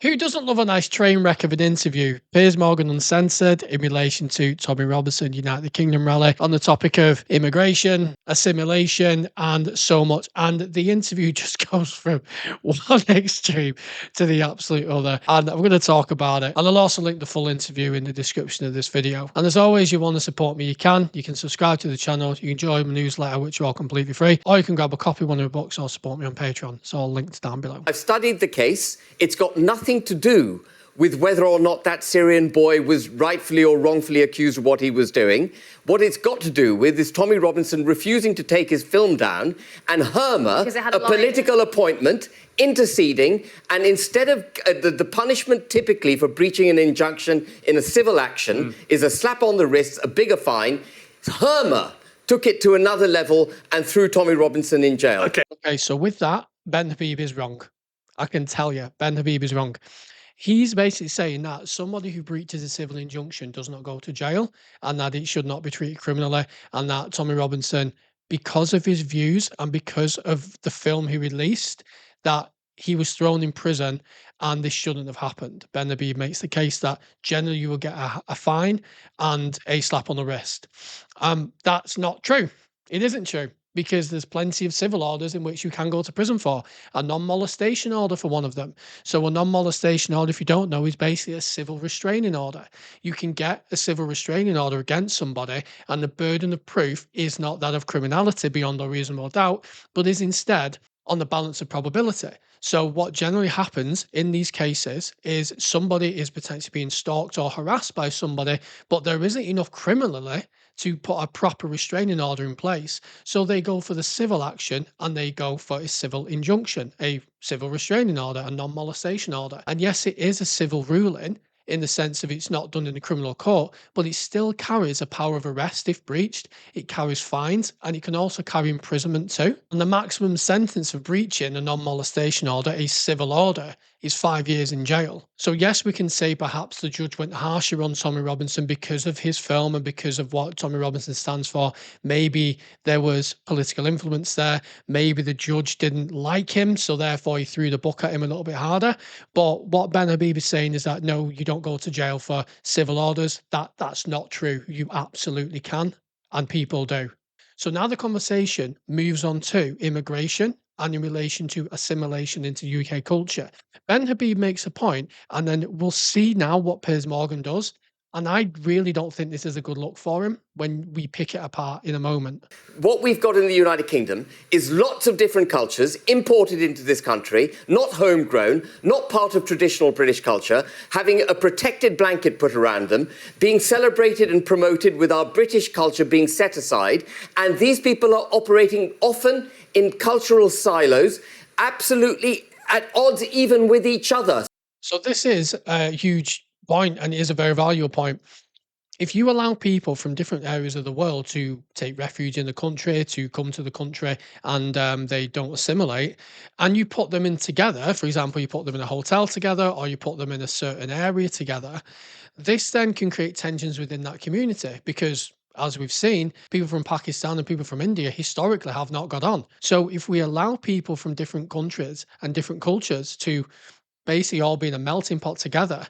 Who doesn't love a nice train wreck of an interview? Piers Morgan Uncensored in relation to Tommy Robinson United Kingdom rally on the topic of immigration, assimilation, and so much. And the interview just goes from one extreme to the absolute other. And I'm going to talk about it. And I'll also link the full interview in the description of this video. And as always, you want to support me, you can. You can subscribe to the channel. You can join my newsletter, which are all completely free. Or you can grab a copy of one of my books or support me on Patreon. It's all linked down below. I've studied the case. It's got nothing to do with whether or not that Syrian boy was rightfully or wrongfully accused of what he was doing. What it's got to do with is Tommy Robinson refusing to take his film down and Herma, a political appointment, interceding, and instead of the punishment typically for breaching an injunction in a civil action is a slap on the wrist, a bigger fine, Herma took it to another level and threw Tommy Robinson in jail. Okay, so with that, Ben Habib is wrong. I can tell you, Ben Habib is wrong. He's basically saying that somebody who breaches a civil injunction does not go to jail and that it should not be treated criminally, and that Tommy Robinson, because of his views and because of the film he released, that he was thrown in prison and this shouldn't have happened. Ben Habib makes the case that generally you will get a fine and a slap on the wrist. That's not true. It isn't true, because there's plenty of civil orders in which you can go to prison for. A non-molestation order for one of them. So a non-molestation order, if you don't know, is basically a civil restraining order. You can get a civil restraining order against somebody, and the burden of proof is not that of criminality beyond a reasonable doubt, but is instead on the balance of probability. So what generally happens in these cases is somebody is potentially being stalked or harassed by somebody, but there isn't enough criminally to put a proper restraining order in place. So they go for the civil action and they go for a civil injunction, a civil restraining order, a non-molestation order. And yes, it is a civil ruling in the sense of it's not done in a criminal court, but it still carries a power of arrest if breached. It carries fines, and it can also carry imprisonment too. And the maximum sentence of breaching a non-molestation order, a civil order, is 5 years in jail. So yes, we can say perhaps the judge went harsher on Tommy Robinson because of his film and because of what Tommy Robinson stands for. Maybe there was political influence there. Maybe the judge didn't like him, so therefore he threw the book at him a little bit harder. But what Ben Habib is saying is that no, you don't go to jail for civil orders. That's not true. You absolutely can, and people do. So now the conversation moves on to immigration and in relation to assimilation into UK culture. Ben Habib makes a point, and then we'll see now what Piers Morgan does. And I really don't think this is a good look for him when we pick it apart in a moment. What we've got in the United Kingdom is lots of different cultures imported into this country, not homegrown, not part of traditional British culture, having a protected blanket put around them, being celebrated and promoted with our British culture being set aside. And these people are operating often in cultural silos, absolutely at odds even with each other. So this is a huge point, and it is a very valuable point. If you allow people from different areas of the world to take refuge in the country, to come to the country, and they don't assimilate, and you put them in together, for example, you put them in a hotel together, or you put them in a certain area together, this then can create tensions within that community, because as we've seen, people from Pakistan and people from India historically have not got on. So if we allow people from different countries and different cultures to basically all be in a melting pot together,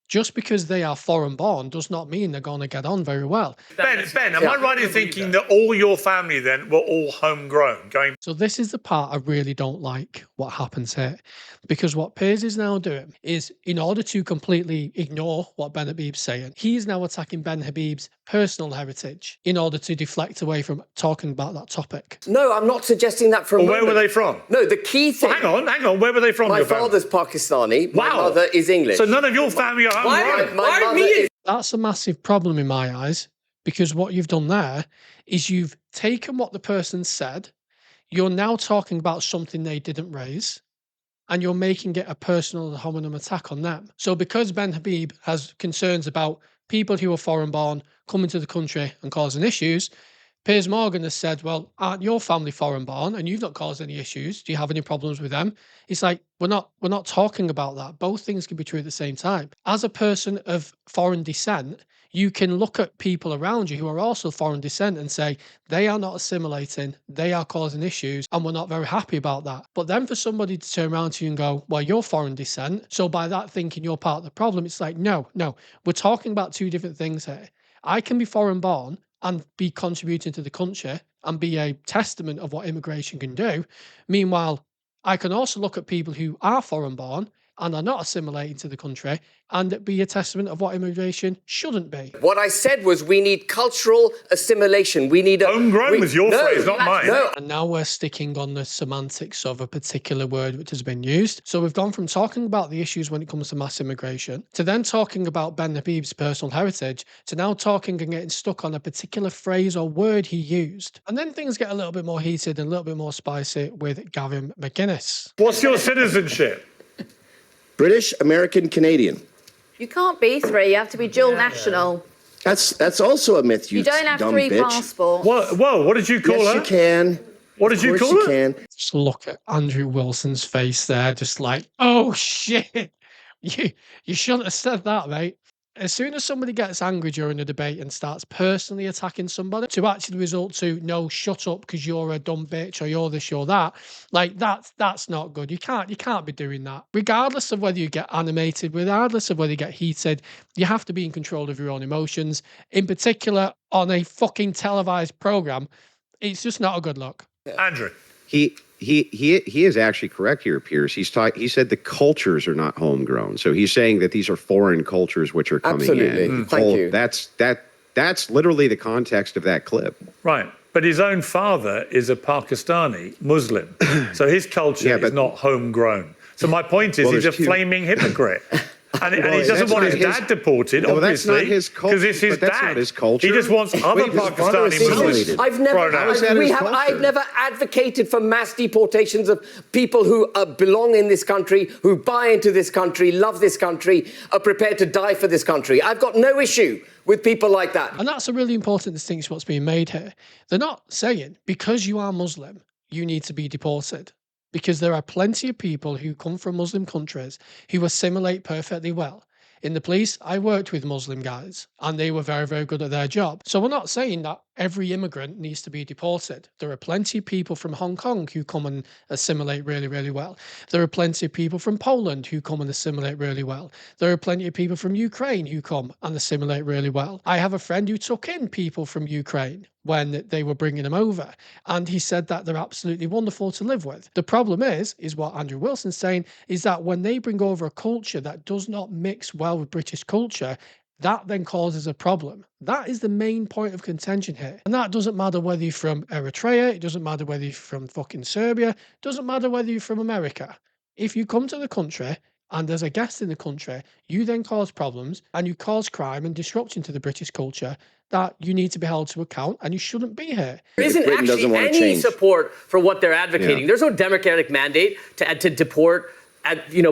just because they are foreign born does not mean they're going to get on very well. Ben, am I right in thinking that all your family then were all homegrown? So this is the part I really don't like what happens here, because what Piers is now doing is, in order to completely ignore what Ben Habib's saying, he is now attacking Ben Habib's personal heritage in order to deflect away from talking about that topic. No, I'm not suggesting that for a moment. Where were they from? No, the key thing... Well, hang on, where were they from? My father's Pakistani, my mother is English. So none of your family are homegrown? My mother is... That's a massive problem in my eyes, because what you've done there is you've taken what the person said, you're now talking about something they didn't raise, and you're making it a personal hominem attack on them. So because Ben Habib has concerns about people who are foreign born coming to the country and causing issues, Piers Morgan has said, well, aren't your family foreign born and you've not caused any issues? Do you have any problems with them? It's like, we're not talking about that. Both things can be true at the same time. As a person of foreign descent, you can look at people around you who are also foreign descent and say they are not assimilating, they are causing issues, and we're not very happy about that. But then for somebody to turn around to you and go, well, you're foreign descent, so by that thinking you're part of the problem, it's like, no, we're talking about two different things here. I can be foreign born and be contributing to the country and be a testament of what immigration can do. Meanwhile, I can also look at people who are foreign born and are not assimilating to the country and be a testament of what immigration shouldn't be. What I said was we need cultural assimilation. We need homegrown was your phrase, not mine. No. And now we're sticking on the semantics of a particular word which has been used. So we've gone from talking about the issues when it comes to mass immigration to then talking about Ben Habib's personal heritage to now talking and getting stuck on a particular phrase or word he used. And then things get a little bit more heated and a little bit more spicy with Gavin McGuinness. What's your citizenship? British, American, Canadian. You can't be three. You have to be dual national. That's also a myth, You don't have dumb three bitch. passports. Whoa, what did you call Yes, her? you can. What did you Of course call you her? can. Just look at Andrew Wilson's face there, just like, oh shit. You shouldn't have said that, mate. As soon as somebody gets angry during a debate and starts personally attacking somebody to actually result to, no, shut up because you're a dumb bitch or you're this, you're that, like that's not good. You can't be doing that. Regardless of whether you get animated, regardless of whether you get heated, you have to be in control of your own emotions. In particular, on a fucking televised program, it's just not a good look. Andrew. He is actually correct here, Piers. He said the cultures are not homegrown. So he's saying that these are foreign cultures which are coming Absolutely. in. Thank you. That's literally the context of that clip. Right. But his own father is a Pakistani Muslim. So his culture is not homegrown. So my point is Well, he's a there's two- flaming hypocrite. And he doesn't that's want not his dad deported, No, that's obviously. not his culture, Because it's his but that's dad. not his culture. He just wants other Wait, his father Pakistani Muslims assimilated. I've never, thrown out. How is that his culture? I've never advocated for mass deportations of people who belong in this country, who buy into this country, love this country, are prepared to die for this country. I've got no issue with people like that. And that's a really important distinction what's being made here. They're not saying because you are Muslim, you need to be deported. Because there are plenty of people who come from Muslim countries who assimilate perfectly well. In the police, I worked with Muslim guys and they were very, very good at their job. So we're not saying that every immigrant needs to be deported. There are plenty of people from Hong Kong who come and assimilate really, really well. There are plenty of people from Poland who come and assimilate really well. There are plenty of people from Ukraine who come and assimilate really well. I have a friend who took in people from Ukraine when they were bringing them over. And he said that they're absolutely wonderful to live with. The problem is what Andrew Wilson's saying, is that when they bring over a culture that does not mix well with British culture, that then causes a problem. That is the main point of contention here. And that doesn't matter whether you're from Eritrea, it doesn't matter whether you're from fucking Serbia, it doesn't matter whether you're from America. If you come to the country and as a guest in the country, you then cause problems and you cause crime and disruption to the British culture, that you need to be held to account and you shouldn't be here. There isn't Britain actually doesn't wanna any change. support for what they're advocating. Yeah. There's no democratic mandate to deport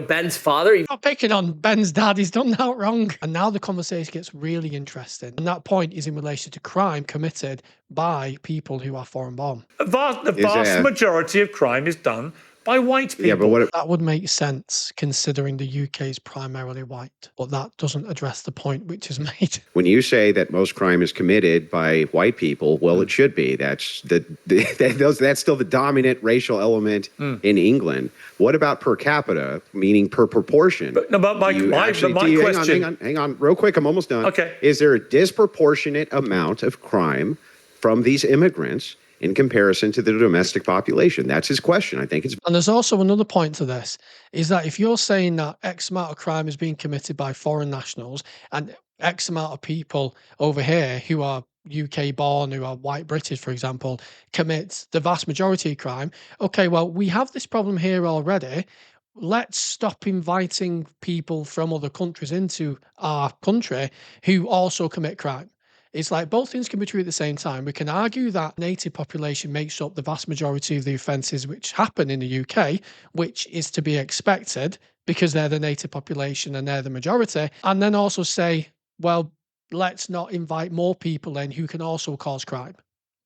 Ben's father. Not picking on Ben's dad, he's done that wrong. And now the conversation gets really interesting. And that point is in relation to crime committed by people who are foreign born. The vast majority of crime is done by white people. Yeah, but what? That would make sense considering the UK is primarily white, but that doesn't address the point which is made. When you say that most crime is committed by white people, well, it should be. That's that's still the dominant racial element in England. What about per capita, meaning per proportion? But my question. Hang on, real quick. I'm almost done. Okay. Is there a disproportionate amount of crime from these immigrants in comparison to the domestic population? That's his question. I think it's. And there's also another point to this, is that if you're saying that X amount of crime is being committed by foreign nationals and X amount of people over here who are UK born, who are white British, for example, commit the vast majority of crime, okay, well, we have this problem here already. Let's stop inviting people from other countries into our country who also commit crime. It's like both things can be true at the same time. We can argue that native population makes up the vast majority of the offences which happen in the UK, which is to be expected because they're the native population and they're the majority. And then also say, well, let's not invite more people in who can also cause crime.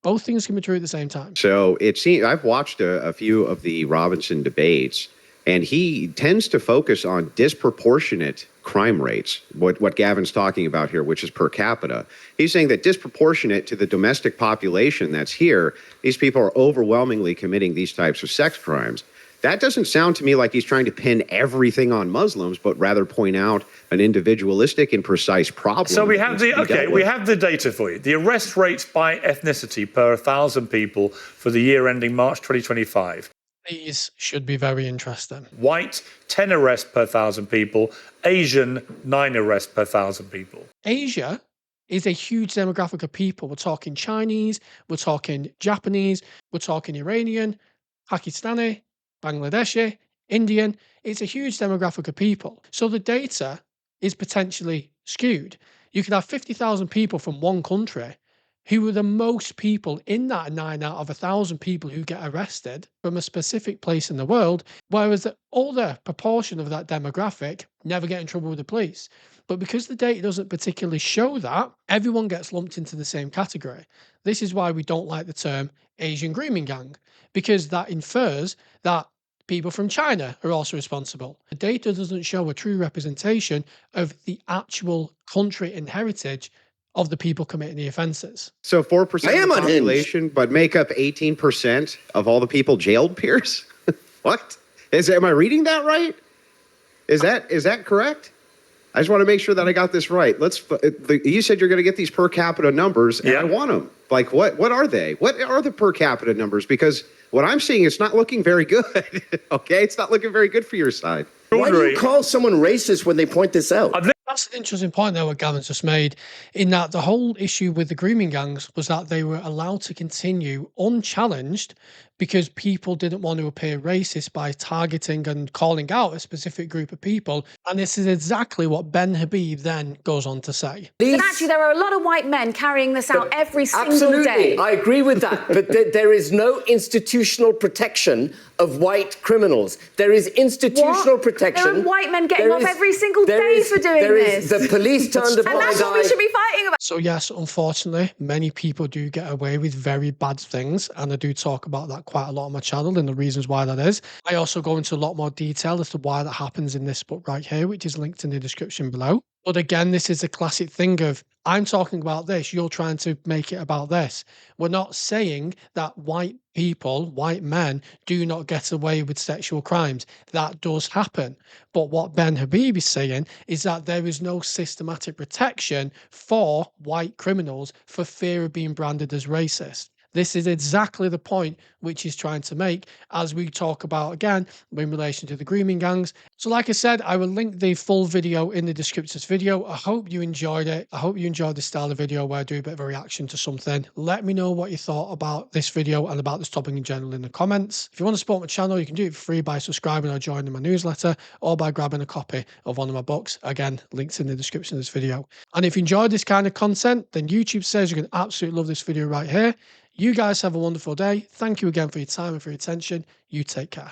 Both things can be true at the same time. So it seems I've watched a few of the Robinson debates, and he tends to focus on disproportionate crime rates, what Gavin's talking about here, which is per capita. He's saying that disproportionate to the domestic population that's here, these people are overwhelmingly committing these types of sex crimes. That doesn't sound to me like he's trying to pin everything on Muslims, but rather point out an individualistic and precise problem. So we have we have the data for you. The arrest rates by ethnicity per 1,000 people for the year ending March 2025. These should be very interesting. White, 10 arrests per 1,000 people. Asian, 9 arrests per 1,000 people. Asia is a huge demographic of people. We're talking Chinese, we're talking Japanese, we're talking Iranian, Pakistani, Bangladeshi, Indian. It's a huge demographic of people. So the data is potentially skewed. You could have 50,000 people from one country who are the most people in that 9 out of 1,000 people who get arrested from a specific place in the world, whereas the older proportion of that demographic never get in trouble with the police. But because the data doesn't particularly show that, everyone gets lumped into the same category. This is why we don't like the term Asian grooming gang, because that infers that people from China are also responsible. The data doesn't show a true representation of the actual country and heritage of the people committing the offences. So 4% of the population, but make up 18% of all the people jailed, Piers? What? Am I reading that right? Is that correct? I just want to make sure that I got this right. You said you're going to get these per capita numbers, and I want them. Like, what are they? What are the per capita numbers? Because what I'm seeing is not looking very good. Okay, it's not looking very good for your side. Why do you call someone racist when they point this out? That's an interesting point there what Gavin's just made, in that the whole issue with the grooming gangs was that they were allowed to continue unchallenged because people didn't want to appear racist by targeting and calling out a specific group of people. And this is exactly what Ben Habib then goes on to say. But actually, there are a lot of white men carrying this out every single day. Absolutely, I agree with that. But there is no institutional protection of white criminals. There is institutional protection. There are white men getting off every single day for doing this. The police turned a blind eye. And that's what we should be fighting about. So yes, unfortunately, many people do get away with very bad things, and I do talk about that quite a lot on my channel and the reasons why that is. I also go into a lot more detail as to why that happens in this book right here, which is linked in the description below. But again, this is a classic thing of, I'm talking about this, you're trying to make it about this. We're not saying that white people, white men, do not get away with sexual crimes. That does happen. But what Ben Habib is saying is that there is no systematic protection for white criminals for fear of being branded as racist. This is exactly the point which he's trying to make as we talk about, again, in relation to the grooming gangs. So like I said, I will link the full video in the descriptions video. I hope you enjoyed it. I hope you enjoyed this style of video where I do a bit of a reaction to something. Let me know what you thought about this video and about this topic in general in the comments. If you want to support my channel, you can do it for free by subscribing or joining my newsletter, or by grabbing a copy of one of my books. Again, links in the description of this video. And if you enjoyed this kind of content, then YouTube says you can absolutely love this video right here. You guys have a wonderful day. Thank you again for your time and for your attention. You take care.